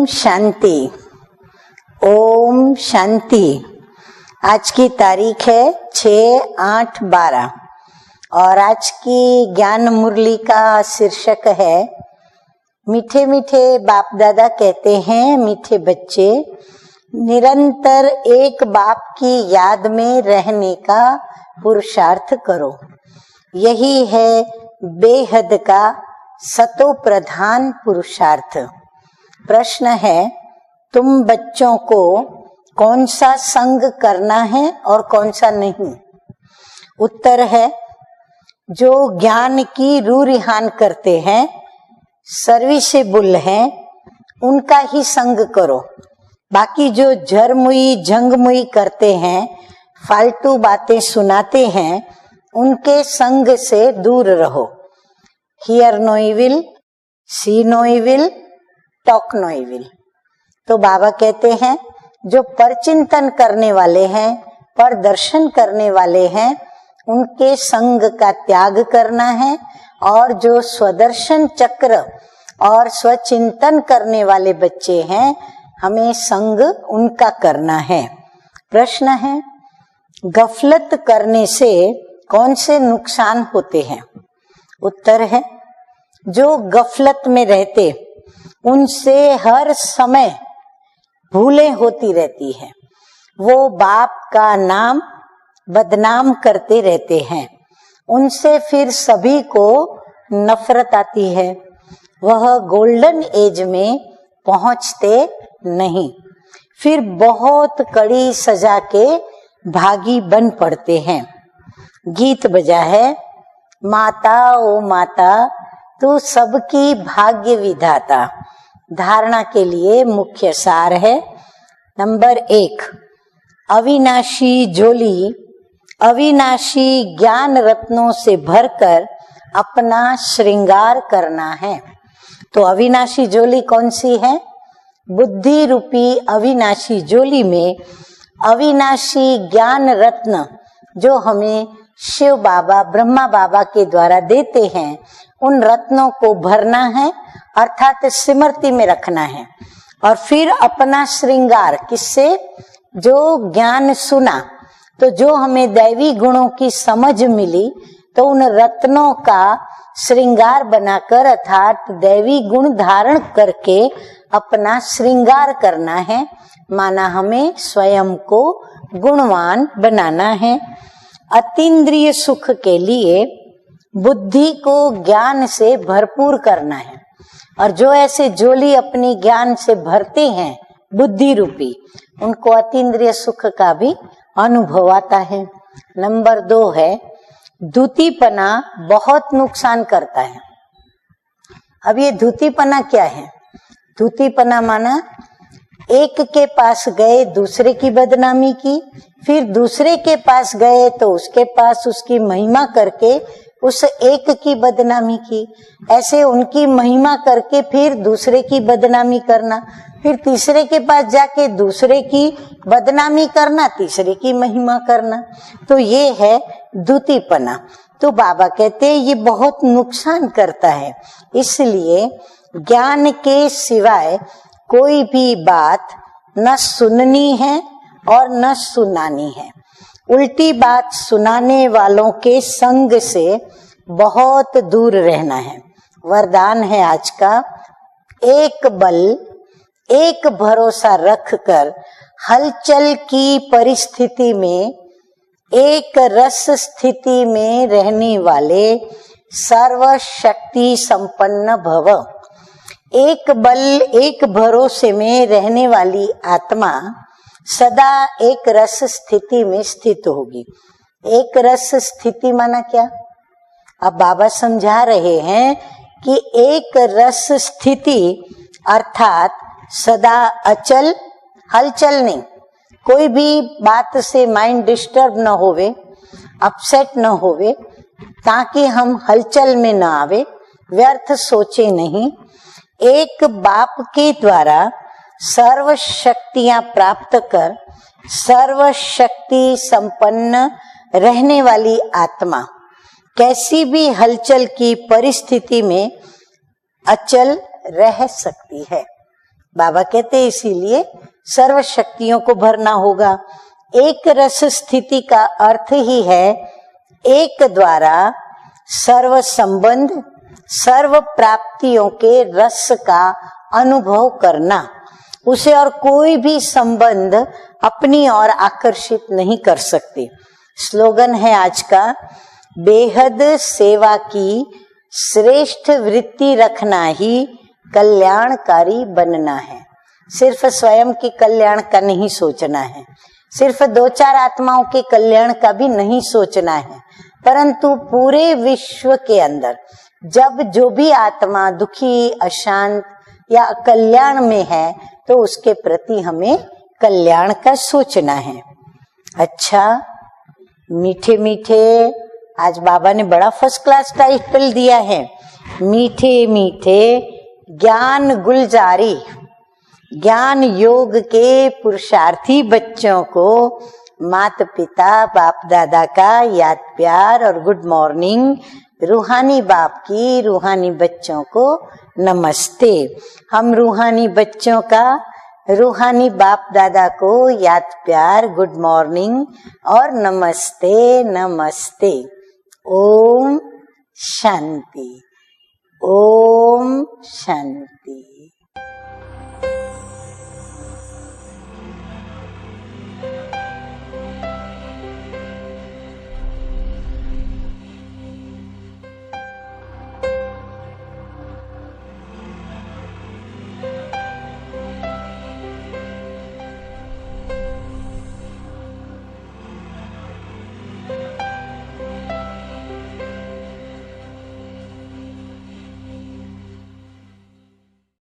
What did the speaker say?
शांति। ओम शांति। आज की तारीख है 6/8/12 और आज की ज्ञान मुरली का शीर्षक है मीठे मीठे बाप दादा कहते हैं मीठे बच्चे निरंतर एक बाप की याद में रहने का पुरुषार्थ करो। यही है बेहद का सतो प्रधान पुरुषार्थ। प्रश्न है, तुम बच्चों को कौन सा संग करना है और कौन सा नहीं? उत्तर है, जो ज्ञान की रूरिहान करते हैं, सर्विसेबल हैं, उनका ही संग करो। बाकी जो झरमुई झंगमुई करते हैं, फालतू बातें सुनाते हैं, उनके संग से दूर रहो। Hear no evil, see no evil, talk no evil. तो बाबा कहते हैं जो परचिंतन करने वाले हैं, पर दर्शन करने वाले हैं, उनके संग का त्याग करना है और जो स्वदर्शन चक्र और स्वचिंतन करने वाले बच्चे हैं, हमें संग उनका करना है। प्रश्न है, गफलत करने से कौन से नुकसान होते हैं? उत्तर है, जो गफलत में रहते उनसे हर समय भूलें होती रहती है। वो बाप का नाम बदनाम करते रहते हैं, उनसे फिर सभी को नफरत आती है। वह गोल्डन एज में पहुंचते नहीं, फिर बहुत कड़ी सजा के भागी बन पड़ते हैं। गीत बजा है, माता ओ माता तू सबकी भाग्य विधाता। धारणा के लिए मुख्य सार है, नंबर 1, अविनाशी झोली अविनाशी ज्ञान रत्नों से भरकर अपना श्रृंगार करना है। तो अविनाशी झोली कौन सी है? बुद्धि रूपी अविनाशी झोली में अविनाशी ज्ञान रत्न जो हमें शिव बाबा ब्रह्मा बाबा के द्वारा देते हैं, उन रत्नों को भरना है, अर्थात स्मृति में रखना है। और फिर अपना श्रृंगार किससे? जो ज्ञान सुना, तो जो हमें दैवी गुणों की समझ मिली, तो उन रत्नों का श्रृंगार बनाकर अर्थात दैवी गुण धारण करके अपना श्रृंगार करना है। माना हमें स्वयं को गुणवान बनाना है। अतीन्द्रिय सुख के लिए बुद्धि को ज्ञान से भरपूर करना है। और जो ऐसे झोली अपनी ज्ञान से भरते हैं बुद्धि रूपी, उनको अतीन्द्रिय सुख का भी अनुभव आता है। नंबर 2 है, धूतीपना बहुत नुकसान करता है। अब ये धूतीपना क्या है? धूतीपना माना एक के पास गए दूसरे की बदनामी की, फिर दूसरे के पास गए तो उसके पास उसकी महिमा करके उस एक की बदनामी की, ऐसे उनकी महिमा करके फिर दूसरे की बदनामी करना, फिर तीसरे के पास जाके दूसरे की बदनामी करना, तीसरे की महिमा करना। तो ये है धूतीपना। तो बाबा कहते हैं ये बहुत नुकसान करता है। इसलिए ज्ञान के सिवाय कोई भी बात न सुननी है और न सुनानी है। उल्टी बात सुनाने वालों के संग से बहुत दूर रहना है। वरदान है आज का, एक बल एक भरोसा रखकर हलचल की परिस्थिति में एक रस स्थिति में रहने वाले सर्वशक्ति संपन्न भव। एक बल एक भरोसे में रहने वाली आत्मा सदा एक रस स्थिति में स्थित होगी। एक रस स्थिति माना क्या? अब बाबा समझा रहे हैं कि एक रस स्थिति अर्थात सदा अचल, हलचल नहीं। कोई भी बात से माइंड डिस्टर्ब न होवे, अपसेट न होवे, ताकि हम हलचल में न आवे, व्यर्थ सोचे नहीं। एक बाप के द्वारा सर्व शक्तियां प्राप्त कर सर्वशक्ति संपन्न रहने वाली आत्मा कैसी भी हलचल की परिस्थिति में अचल रह सकती है। बाबा कहते हैं इसीलिए सर्व शक्तियों को भरना होगा। एक रस स्थिति का अर्थ ही है एक द्वारा सर्व संबंध, सर्व प्राप्तियों के रस का अनुभव करना। उसे और कोई भी संबंध अपनी ओर आकर्षित नहीं कर सकते। स्लोगन है आज का, बेहद सेवा की श्रेष्ठ वृत्ति रखना ही कल्याणकारी बनना है। सिर्फ स्वयं के कल्याण का नहीं सोचना है, सिर्फ 2-4 आत्माओं के कल्याण का भी नहीं सोचना है, परंतु पूरे विश्व के अंदर जब जो भी आत्मा दुखी, अशांत या कल्याण में है तो उसके प्रति हमें कल्याण का सोचना है। अच्छा, मीठे मीठे, आज बाबा ने बड़ा फर्स्ट क्लास टाइटल दिया है, मीठे मीठे ज्ञान गुलजारी। ज्ञान योग के पुरुषार्थी बच्चों को माता पिता बाप दादा का याद प्यार और गुड मॉर्निंग। रूहानी बाप की रूहानी बच्चों को नमस्ते। हम रूहानी बच्चों का रूहानी बाप दादा को याद प्यार, गुड मॉर्निंग और नमस्ते नमस्ते। ओम शांति, ओम शांति।